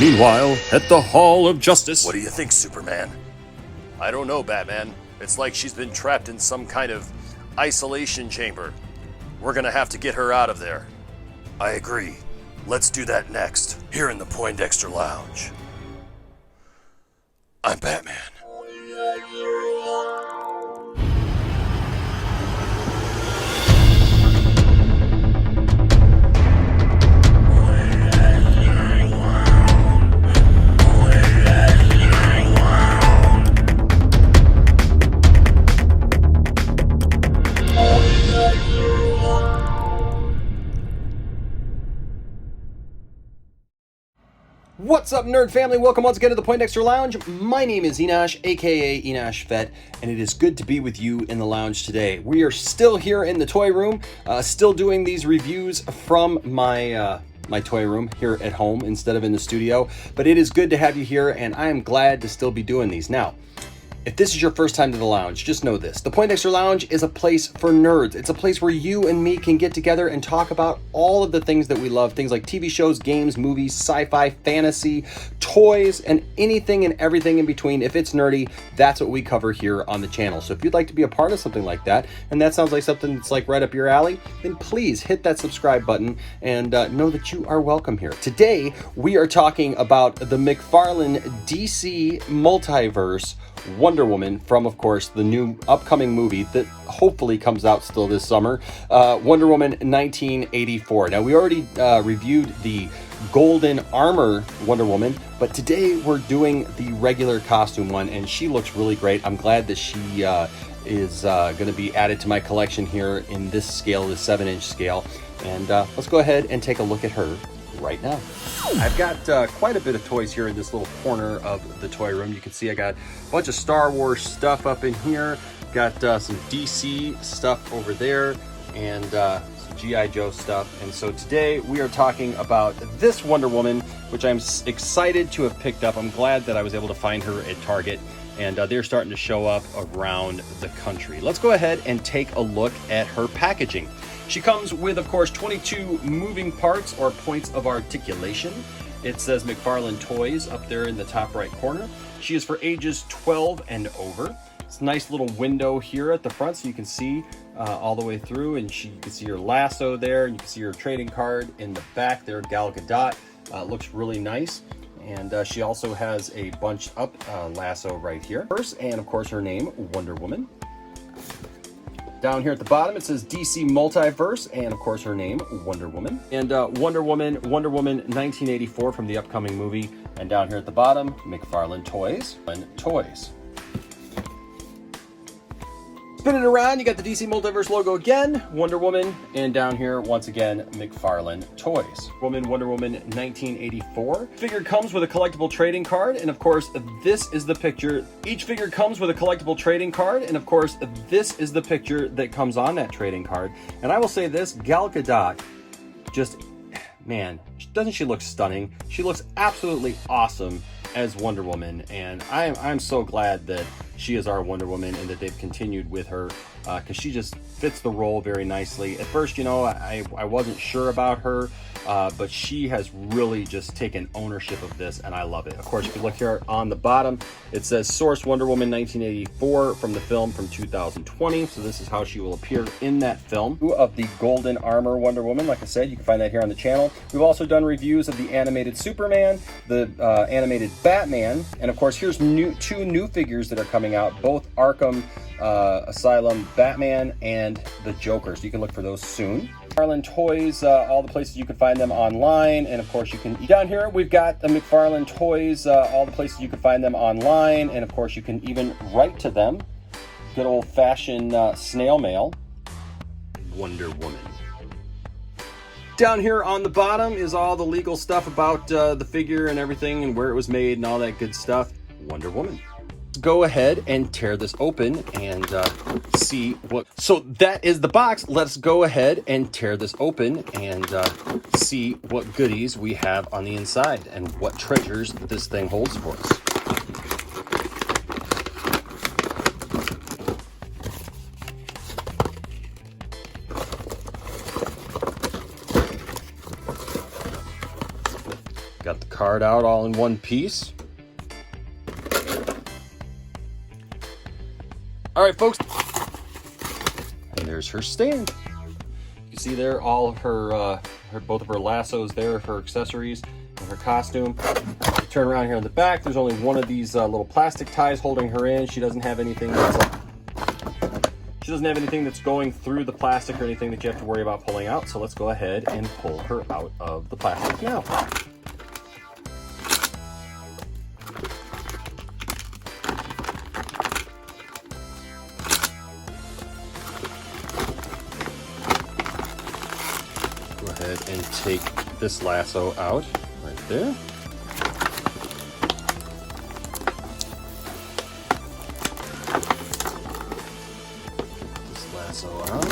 Meanwhile, at the Hall of Justice... What do you think, Superman? I don't know, Batman. It's like she's been trapped in some kind of isolation chamber. We're gonna have to get her out of there. I agree. Let's do that next, here in the Poindexter Lounge. I'm Batman. What's up, nerd family? Welcome once again to the Poindexter Lounge. My name is Enosh, aka Enosh Vet, and it is good to be with you in the lounge today. We are still here in the toy room, still doing these reviews from my toy room here at home instead of in the studio, but it is good to have you here, and I am glad to still be doing these. Now, if this is your first time to the lounge, just know this. The Poindexter Lounge is a place for nerds. It's a place where you and me can get together and talk about all of the things that we love. Things like TV shows, games, movies, sci-fi, fantasy, toys, and anything and everything in between. If it's nerdy, that's what we cover here on the channel. So if you'd like to be a part of something like that, and that sounds like something that's like right up your alley, then please hit that subscribe button and know that you are welcome here. Today, we are talking about the McFarlane DC Multiverse Wonder Woman from, of course, the new upcoming movie that hopefully comes out still this summer, Wonder Woman 1984. Now, we already reviewed the golden armor Wonder Woman, but today we're doing the regular costume one, and she looks really great. I'm glad that she is going to be added to my collection here in this scale, the 7-inch scale. And let's go ahead and take a look at her right now. I've got quite a bit of toys here in this little corner of the toy room. You can see I got a bunch of Star Wars stuff up in here, got some DC stuff over there, and some G.I. Joe stuff. And so today we are talking about this Wonder Woman, which I'm excited to have picked up. I'm glad that I was able to find her at Target, and they're starting to show up around the country. Let's go ahead and take a look at her packaging. She comes with, of course, 22 moving parts or points of articulation. It says McFarlane Toys up there in the top right corner. She is for ages 12 and over. It's a nice little window here at the front so you can see all the way through, and you can see her lasso there, and you can see her trading card in the back there, Gal Gadot. Looks really nice. And she also has a bunched up lasso right here. First, and of course her name, Wonder Woman. Down here at the bottom, it says DC Multiverse, and of course her name, Wonder Woman. And Wonder Woman 1984 from the upcoming movie. And down here at the bottom, McFarlane Toys and Toys. Spin it around, you got the DC Multiverse logo again, Wonder Woman, and down here, once again, McFarlane Toys. Wonder Woman 1984. Figure comes with a collectible trading card, and of course, this is the picture. Each figure comes with a collectible trading card, and of course, this is the picture that comes on that trading card. And I will say this, Gal Gadot, just, man, doesn't she look stunning? She looks absolutely awesome as Wonder Woman, and I'm so glad that she is our Wonder Woman and that they've continued with her because she just fits the role very nicely. At first, you know, I wasn't sure about her, but she has really just taken ownership of this, and I love it. Of course, if you look here on the bottom, it says Source Wonder Woman 1984 from the film from 2020. So this is how she will appear in that film. Of the golden armor Wonder Woman, like I said, you can find that here on the channel. We've also done reviews of the animated Superman, the animated Batman, and of course, here's two new figures that are coming out, both Arkham Asylum Batman and the Joker. So you can look for those soon. McFarlane Toys, all the places you can find them online, and of course you can, down here we've got the McFarlane Toys, all the places you can find them online, and of course you can even write to them. Good old-fashioned snail mail. Wonder Woman. Down here on the bottom is all the legal stuff about the figure and everything and where it was made and all that good stuff. Wonder Woman. Let's go ahead and tear this open and see what... So that is the box. Let's go ahead and tear this open and see what goodies we have on the inside and what treasures this thing holds for us. Got the card out all in one piece. All right, folks. And there's her stand. You see there all of her, both of her lassos there, her accessories, and her costume. Turn around here in the back. There's only one of these little plastic ties holding her in. She doesn't have anything that's going through the plastic or anything that you have to worry about pulling out. So let's go ahead and pull her out of the plastic now. And take this lasso out right there. Get this lasso out.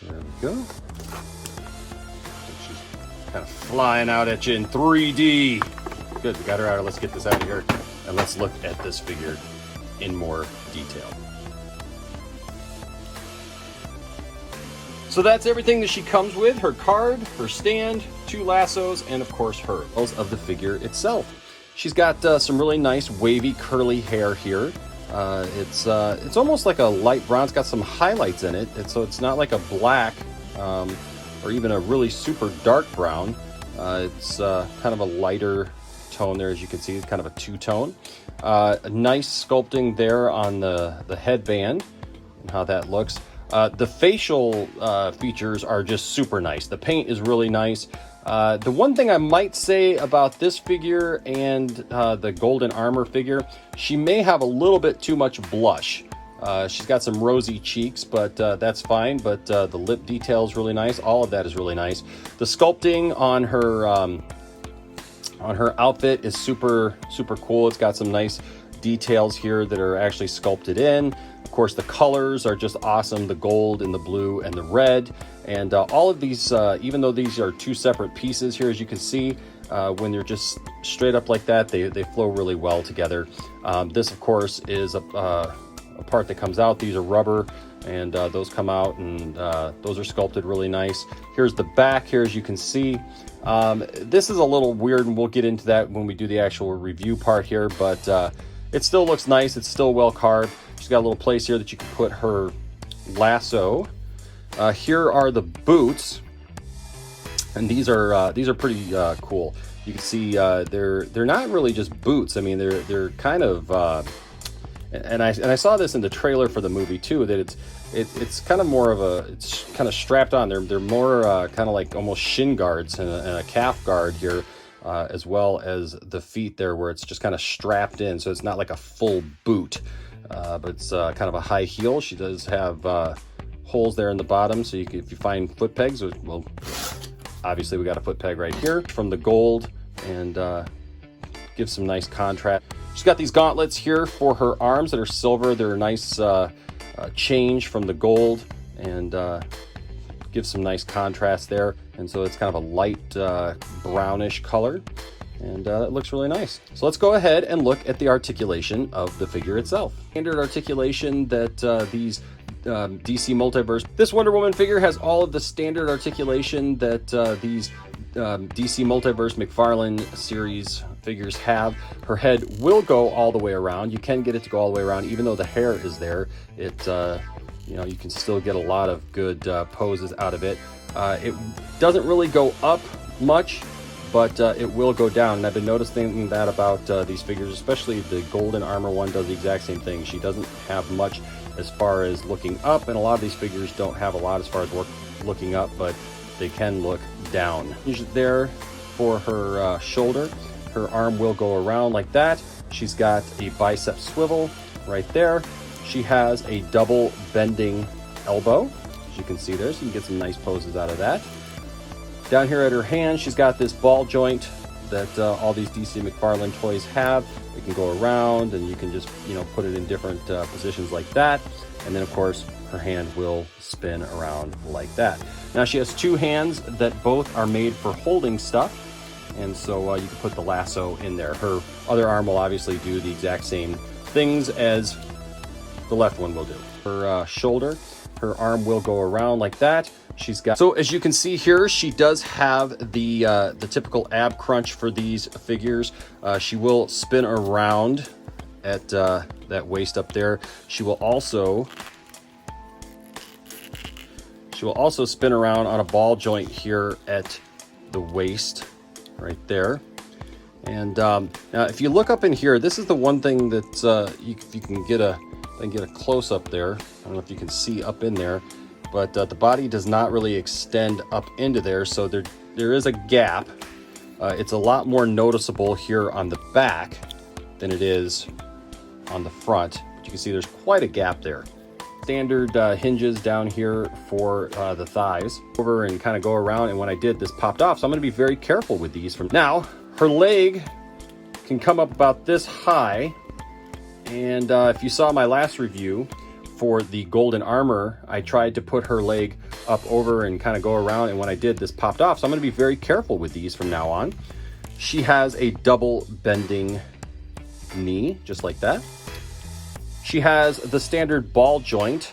There we go. She's kind of flying out at you in 3D. Good, we got her out. Let's get this out of here and let's look at this figure in more detail. So that's everything that she comes with: her card, her stand, 2 lassos, and of course her of the figure itself. She's got some really nice wavy curly hair here. It's almost like a light brown. It's got some highlights in it, so it's not like a black or even a really super dark brown. It's kind of a lighter tone there, as you can see. It's kind of a 2-tone. A nice sculpting there on the headband and how that looks. The facial features are just super nice. The paint is really nice. The one thing I might say about this figure and the golden armor figure, she may have a little bit too much blush. She's got some rosy cheeks, but that's fine. But the lip detail is really nice. All of that is really nice. The sculpting on her outfit is super cool. It's got some nice details here that are actually sculpted in. Of course, the colors are just awesome: the gold and the blue and the red. And all of these, even though these are 2 separate pieces here, as you can see, when they're just straight up like that, they flow really well together. This, of course, is a part that comes out. These are rubber, and those come out, and those are sculpted really nice. Here's the back here, as you can see. This is a little weird, and we'll get into that when we do the actual review part here, but it still looks nice. It's still well carved. She's got a little place here that you can put her lasso. Here are the boots, and these are pretty cool. You can see they're not really just boots. I mean, they're kind of and I saw this in the trailer for the movie too, that it's kind of more of it's kind of strapped on. They're more kind of like almost shin guards and a calf guard here. As well as the feet there, where it's just kind of strapped in, so it's not like a full boot, but it's kind of a high heel. She does have holes there in the bottom, so if you find foot pegs, well, obviously we got a foot peg right here from the gold, and gives some nice contrast. She's got these gauntlets here for her arms that are silver. They're a nice change from the gold, and gives some nice contrast there. And so it's kind of a light brownish color, and it looks really nice. So let's go ahead and look at the articulation of the figure itself. Standard articulation that these DC Multiverse. This Wonder Woman figure has all of the standard articulation that these DC Multiverse McFarlane series figures have. Her head will go all the way around. You can get it to go all the way around, even though the hair is there. It you can still get a lot of good poses out of it. It doesn't really go up much, but it will go down. And I've been noticing that about these figures, especially the golden armor one does the exact same thing. She doesn't have much as far as looking up, and a lot of these figures don't have a lot as far as looking up, but they can look down. There for her shoulder. Her arm will go around like that. She's got a bicep swivel right there. She has a double bending elbow, as you can see there, so you can get some nice poses out of that. Down here at her hand, she's got this ball joint that all these DC McFarlane toys have. It can go around, and you can just put it in different positions like that. And then of course her hand will spin around like that. Now she has 2 hands that both are made for holding stuff, and so you can put the lasso in there. Her other arm will obviously do the exact same things as the left one will do. Her shoulder Her arm will go around like that. She's got, so as you can see here, she does have the typical ab crunch for these figures. She will spin around at that waist up there. She will also spin around on a ball joint here at the waist right there. And now if you look up in here, this is the one thing that if you can get a close up there. I don't know if you can see up in there, but the body does not really extend up into there, so there is a gap. It's a lot more noticeable here on the back than it is on the front. But you can see there's quite a gap there. Standard hinges down here for the thighs. Over and kind of go around, and when I did, this popped off, so I'm going to be very careful with these. From now, her leg can come up about this high, and if you saw my last review for the golden armor, I tried to put her leg up over and kind of go around, and when I did, this popped off, so I'm going to be very careful with these from now on. She has a double bending knee, just like that. She has the standard ball joint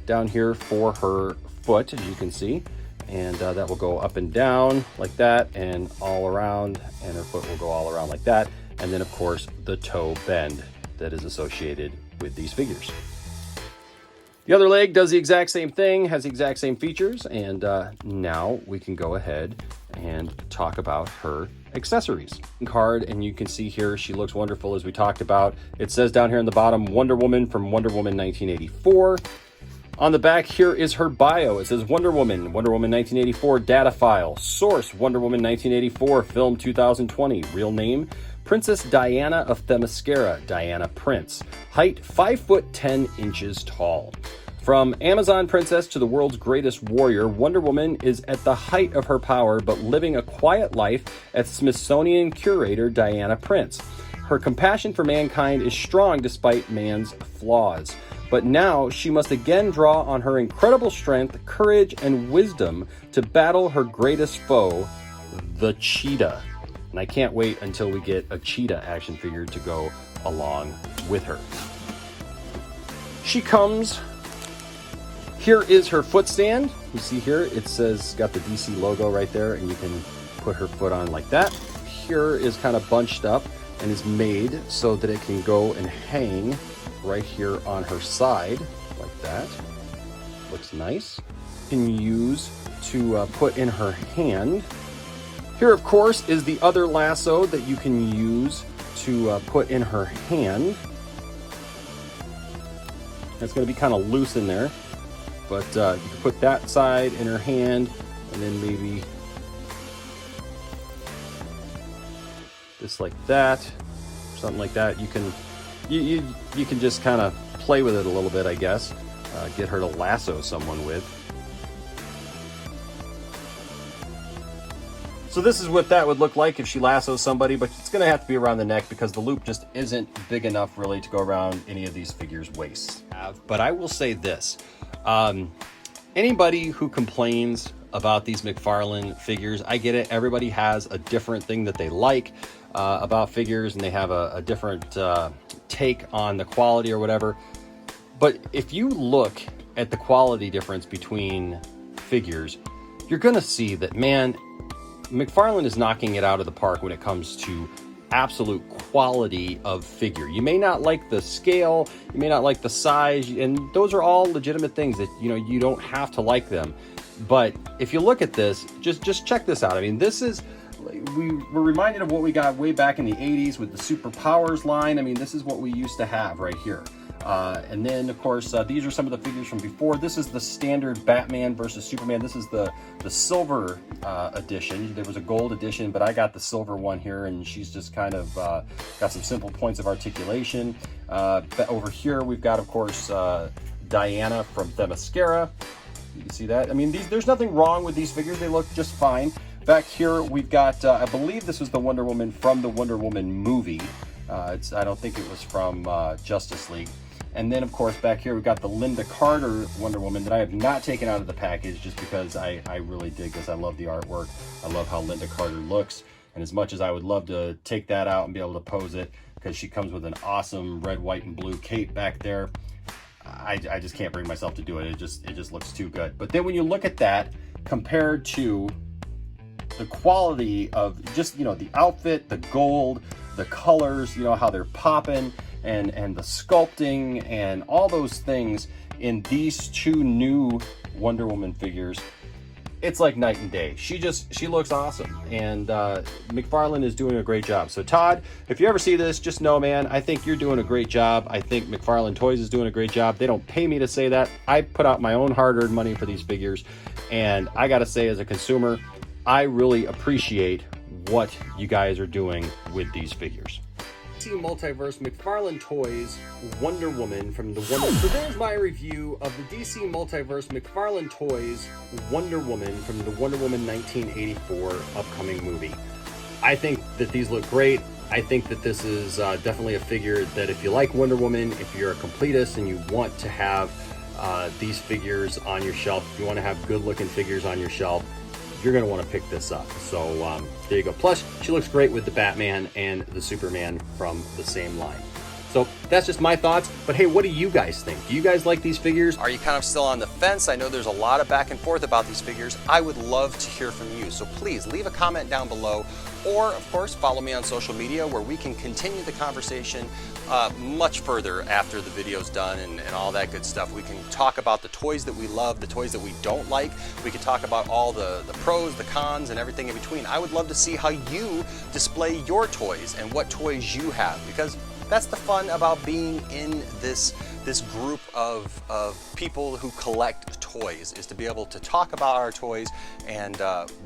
down here for her foot, as you can see, and that will go up and down like that and all around, and her foot will go all around like that. And then, of course, the toe bend that is associated with these figures. The other leg does the exact same thing, has the exact same features, and now we can go ahead and talk about her accessories. Card, and you can see here she looks wonderful, as we talked about. It says down here in the bottom, Wonder Woman from Wonder Woman 1984. On the back here is her bio. It says Wonder Woman 1984 data file. Source, Wonder Woman 1984, film 2020. Real name, Princess Diana of Themyscira, Diana Prince. Height, 5 foot 10 inches tall. From Amazon princess to the world's greatest warrior, Wonder Woman is at the height of her power, but living a quiet life as Smithsonian curator Diana Prince. Her compassion for mankind is strong despite man's flaws. But now she must again draw on her incredible strength, courage, and wisdom to battle her greatest foe, the cheetah. And I can't wait until we get a cheetah action figure to go along with her. She comes. Here is her foot stand. You see here, it says, got the DC logo right there, and you can put her foot on like that. Here is kind of bunched up and is made so that it can go and hang right here on her side like that. Looks nice. Can use to put in her hand. Here, of course, is the other lasso that you can use to put in her hand. It's going to be kind of loose in there, but you can put that side in her hand, and then maybe just like that, something like that. You can you can just kind of play with it a little bit, I guess. Get her to lasso someone with. So this is what that would look like if she lassos somebody, but it's going to have to be around the neck because the loop just isn't big enough really to go around any of these figures' waists. But I will say this. Anybody who complains about these McFarlane figures, I get it. Everybody has a different thing that they like about figures, and they have a different take on the quality or whatever. But if you look at the quality difference between figures, you're going to see that, man, McFarlane is knocking it out of the park when it comes to absolute quality of figure. You may not like the scale, you may not like the size, and those are all legitimate things that, you know, you don't have to like them. But if you look at this, just check this out. I mean, this is, we're reminded of what we got way back in the 80s with the Superpowers line. I mean, this is what we used to have right here. And then, of course, these are some of the figures from before. This is the standard Batman versus Superman. This is the silver edition. There was a gold edition, but I got the silver one here, and she's just kind of got some simple points of articulation. But over here, we've got, of course, Diana from Themyscira. You can see that. I mean, there's nothing wrong with these figures. They look just fine. Back here, we've got, I believe this was the Wonder Woman from the Wonder Woman movie. I don't think it was from Justice League. And then, of course, back here, we've got the Lynda Carter Wonder Woman that I have not taken out of the package just because I really dig this. I love the artwork. I love how Lynda Carter looks. And as much as I would love to take that out and be able to pose it, because she comes with an awesome red, white, and blue cape back there, I just can't bring myself to do it. It just looks too good. But then when you look at that compared to the quality of just, you know, the outfit, the gold, the colors, you know, how they're popping, and the sculpting and all those things in these two new Wonder Woman figures, it's like night and day. She looks awesome, and McFarlane is doing a great job. So Todd, if you ever see this, just know, man, I think you're doing a great job. I think McFarlane Toys is doing a great job. They don't pay me to say that. I put out my own hard-earned money for these figures, and I gotta say, as a consumer, I really appreciate what you guys are doing with these figures. DC Multiverse McFarlane Toys Wonder Woman from the Wonder... So there's my review of the DC Multiverse McFarlane Toys Wonder Woman from the Wonder Woman 1984 upcoming movie. I think that these look great. I think that this is definitely a figure that if you like Wonder Woman, if you're a completist and you want to have these figures on your shelf, if you want to have good looking figures on your shelf, you're going to want to pick this up. So there you go. Plus, she looks great with the Batman and the Superman from the same line. So that's just my thoughts. But hey, what do you guys think? Do you guys like these figures? Are you kind of still on the fence? I know there's a lot of back and forth about these figures. I would love to hear from you. So please leave a comment down below, or of course follow me on social media where we can continue the conversation much further after the video's done and all that good stuff. We can talk about the toys that we love, the toys that we don't like. We can talk about all the pros, the cons, and everything in between. I would love to see how you display your toys and what toys you have, because that's the fun about being in this group of people who collect toys, is to be able to talk about our toys and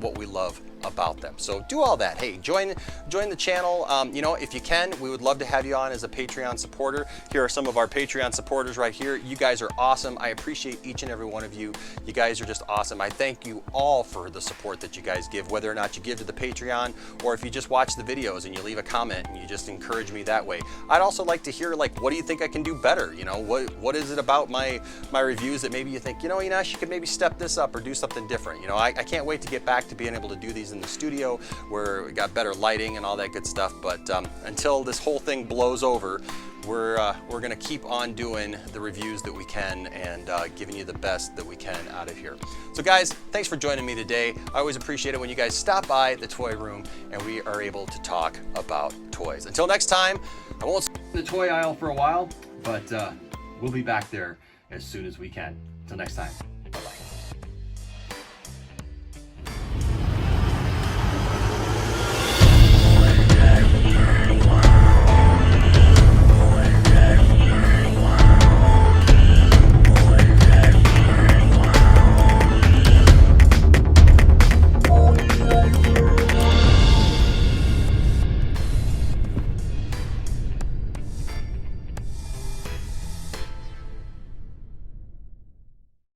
what we love about them. So do all that. Hey, join the channel. You know, if you can, we would love to have you on as a Patreon supporter. Here are some of our Patreon supporters right here. You guys are awesome. I appreciate each and every one of you. You guys are just awesome. I thank you all for the support that you guys give, whether or not you give to the Patreon or if you just watch the videos and you leave a comment and you just encourage me that way. I'd also like to hear, like, what do you think I can do better? You know, what is it about my reviews that maybe you think, you know, Inash, you could maybe step this up or do something different. You know, I can't wait to get back to being able to do these in the studio where we got better lighting and all that good stuff. But until this whole thing blows over, we're gonna keep on doing the reviews that we can and giving you the best that we can out of here. So guys, thanks for joining me today. I always appreciate it when you guys stop by the toy room and we are able to talk about toys. Until next time, I won't stay in the toy aisle for a while, but we'll be back there as soon as we can. Until next time.